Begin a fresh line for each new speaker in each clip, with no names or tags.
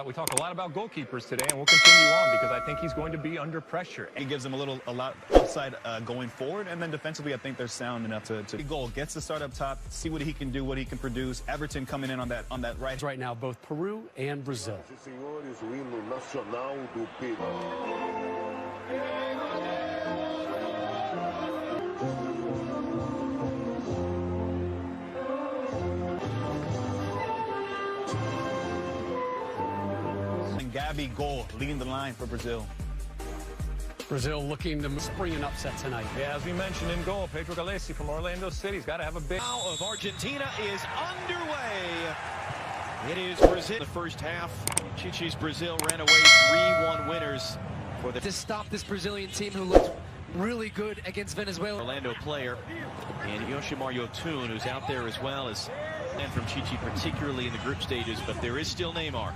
we talk a lot about goalkeepers today, and we'll continue on because I think he's going to be under pressure.
He gives them a lot upside going forward, and then defensively, I think they're sound enough to goal. Gets the start up top, see what he can do, what he can produce. Everton coming in on that right.
Right now, both Peru and Brazil.
And Gabby goal, leading the line for Brazil.
Brazil looking to spring an upset tonight.
Yeah, as we mentioned in goal, Pedro Gallesi from Orlando City. He's got to have a big...
Now of Argentina is underway. It is Brazil. The first half, Chichi's Brazil ran away 3-1 winners for the...
To stop this Brazilian team who looks really good against Venezuela.
Orlando player, and Yoshimar Yotun, who's out there as well as... And from Chichi, particularly in the group stages, but there is still Neymar.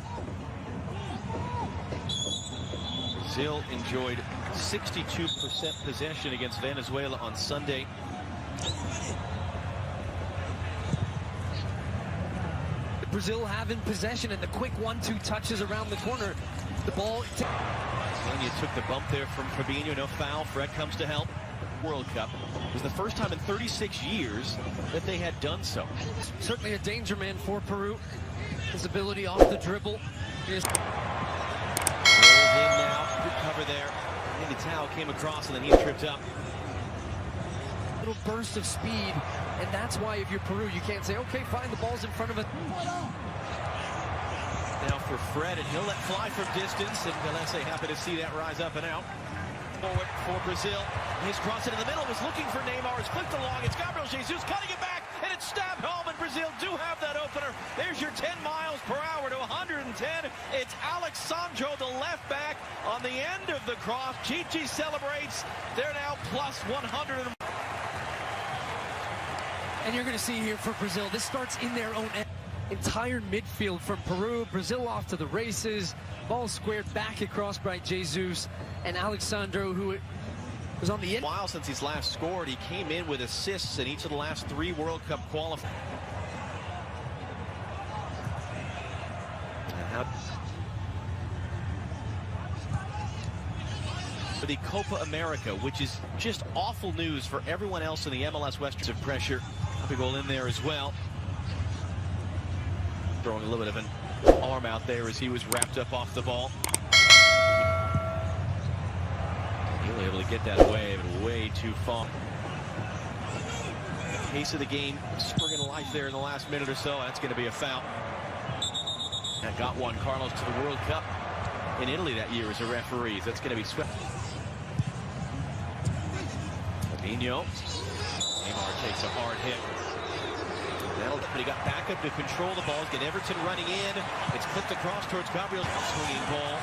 Brazil enjoyed 62% possession against Venezuela on Sunday.
Brazil having possession and the quick 1-2 touches around the corner. The ball...
Kenya took the bump there from Fabinho, no foul. Fred comes to help. World Cup. It was the first time in 36 years that they had done so.
Certainly a danger man for Peru. His ability off the dribble is...
Rolled in now. Good cover there. Andy Tao came across and then he tripped up.
Little burst of speed, and that's why if you're Peru, you can't say, okay, fine, the ball's in front of it.
Now for Fred, and he'll let fly from distance, and Gallesi happy to see that rise up and out. Forward for Brazil. He's crossed it in the middle, was looking for Neymar, it's flicked along, it's Gabriel Jesus cutting it back, and it's stabbed home, and Brazil do have that opener. There's your 10 miles per hour to 110. It's Alexandro, the left back, on the end of the cross. Chichi celebrates. They're now plus 100.
And you're going to see here for Brazil, this starts in their own end. Entire midfield from Peru. Brazil off to the races. Ball squared back across by Jesus, and Alexandro, who was on the end.
A while since he's last scored. He came in with assists in each of the last 3 World Cup qualifiers. For the Copa America, which is just awful news for everyone else in the MLS Western. Pressure. Big goal in there as well. Throwing a little bit of an arm out there as he was wrapped up off the ball. He was able to get that away, but way too far. Pace of the game springing to life there in the last minute or so. That's going to be a foul. That got Juan Carlos to the World Cup in Italy that year as a referee. That's going to be swept. Fabinho. Neymar takes a hard hit. But he got back up to control the ball. Get Everton running in. It's clipped across towards Gabriel. Swinging ball.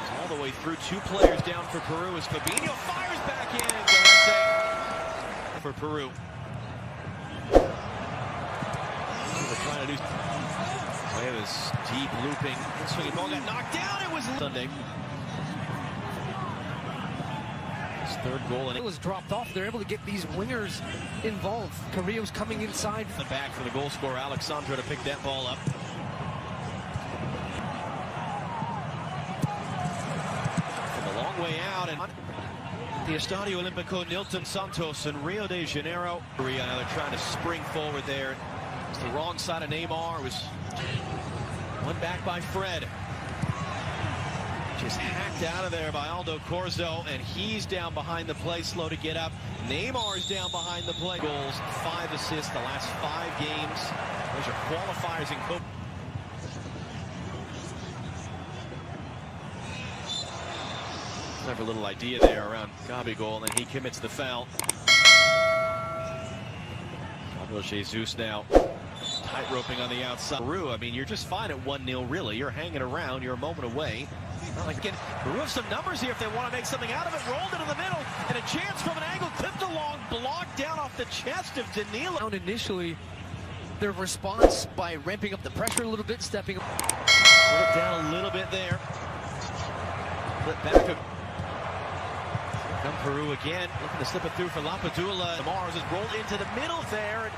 It's all the way through. 2 players down for Peru as Fabinho fires back in. And Gallesi for Peru. They're trying to do... It was deep looping. Swinging ball got knocked down. It was Sunday. His 3rd goal. And
It was dropped off. They're able to get these wingers involved. Carrillo's coming inside.
The back for the goal scorer, Alexandro, to pick that ball up. From a long way out, and the Estadio Olímpico Nilton Santos in Rio de Janeiro. Now they're trying to spring forward there. It's the wrong side of Neymar. It was one back by Fred. Just hacked out of there by Aldo Corzo, and he's down behind the play, slow to get up. Neymar's down behind the play. Goals, 5 assists the last 5 games. Those are qualifiers in Copa. Clever little idea there around Gabigol, and he commits the foul. Gabriel Jesus now tight roping on the outside. Peru, I mean, you're just fine at 1-0, really. You're hanging around. You're a moment away. Not like again, Peru have some numbers here if they want to make something out of it. Rolled it in the middle, and a chance from an angle, clipped along, blocked down off the chest of Danilo.
Initially, their response by ramping up the pressure a little bit, stepping up.
Put it down a little bit there. Flip back up. Come Peru again, looking to slip it through for Lapadula. Mars is rolled into the middle there, and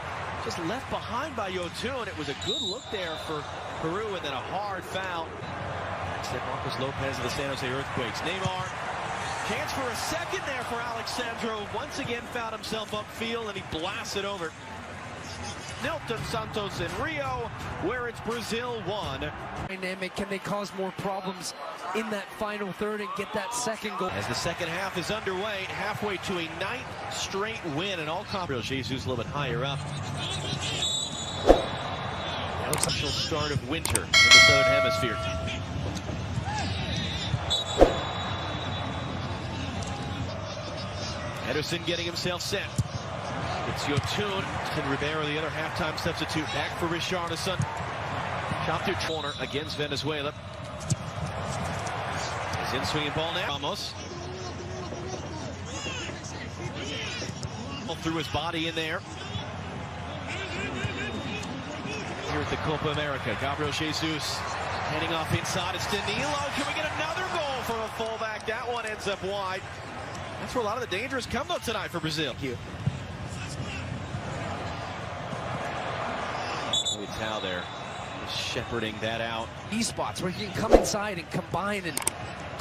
just left behind by Yotun. It was a good look there for Peru, and then a hard foul. Instead, Marcos Lopez of the San Jose Earthquakes. Neymar, chance for a second there for Alexandro. Once again found himself upfield, and he blasts it over. Nilton Santos in Rio, where it's Brazil 1.
Dynamic, can they cause more problems in that final third and get that second goal?
As the second half is underway, halfway to a 9th straight win, and all Gabriel Jesus a little bit higher up. Now it's the official start of winter in the Southern Hemisphere. Ederson getting himself set. It's Yotun. Tim Ribeiro, the other halftime substitute, back for Richarlison. Chopped through corner against Venezuela. He's in swinging ball now. Ramos. Threw his body in there. Here at the Copa America, Gabriel Jesus heading off inside. It's Danilo. Can we get another goal from a fullback? That one ends up wide. That's where a lot of the dangers come though tonight for Brazil. Thank you. Now there, shepherding that out.
These spots where he can come inside and combine and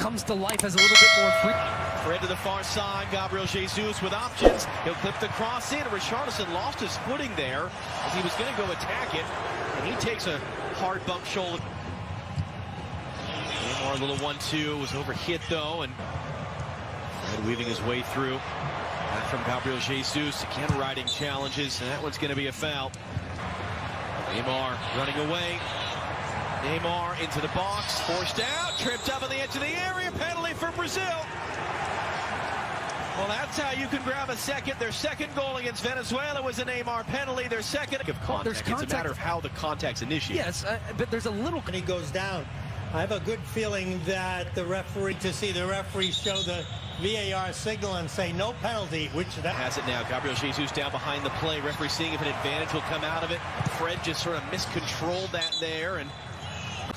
comes to life as a little bit more free.
Fred to the far side, Gabriel Jesus with options. He'll clip the cross in. Richarlison lost his footing there as he was going to go attack it, and he takes a hard bump shoulder. Neymar, a little 1-2, was overhit though, and Fred weaving his way through. Back from Gabriel Jesus, again riding challenges, and that one's going to be a foul. Neymar running away. Neymar into the box, forced out, tripped up on the edge of the area, penalty for Brazil. Well, that's how you can grab a second. Their second goal against Venezuela was a Neymar penalty. Their second of contact. It's a matter of how the contact's initiated.
Yes, but there's a little...
And he goes down. I have a good feeling that the referee, to see the referee show the VAR signal and say no penalty, which that
has it now. Gabriel Jesus down behind the play. Referee seeing if an advantage will come out of it. Fred just sort of miscontrolled that there, and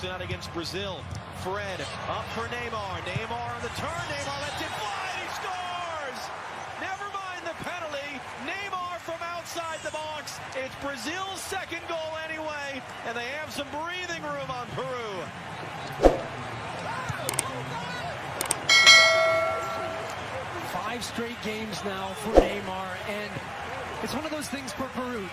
out against Brazil. Fred up for Neymar. Neymar on the turn. Neymar lets it fly. He scores. Never mind the penalty. Neymar from outside the box. It's Brazil's second goal anyway, and they have some breathing room on Peru.
5 straight games now for Neymar, and it's one of those things for Peru.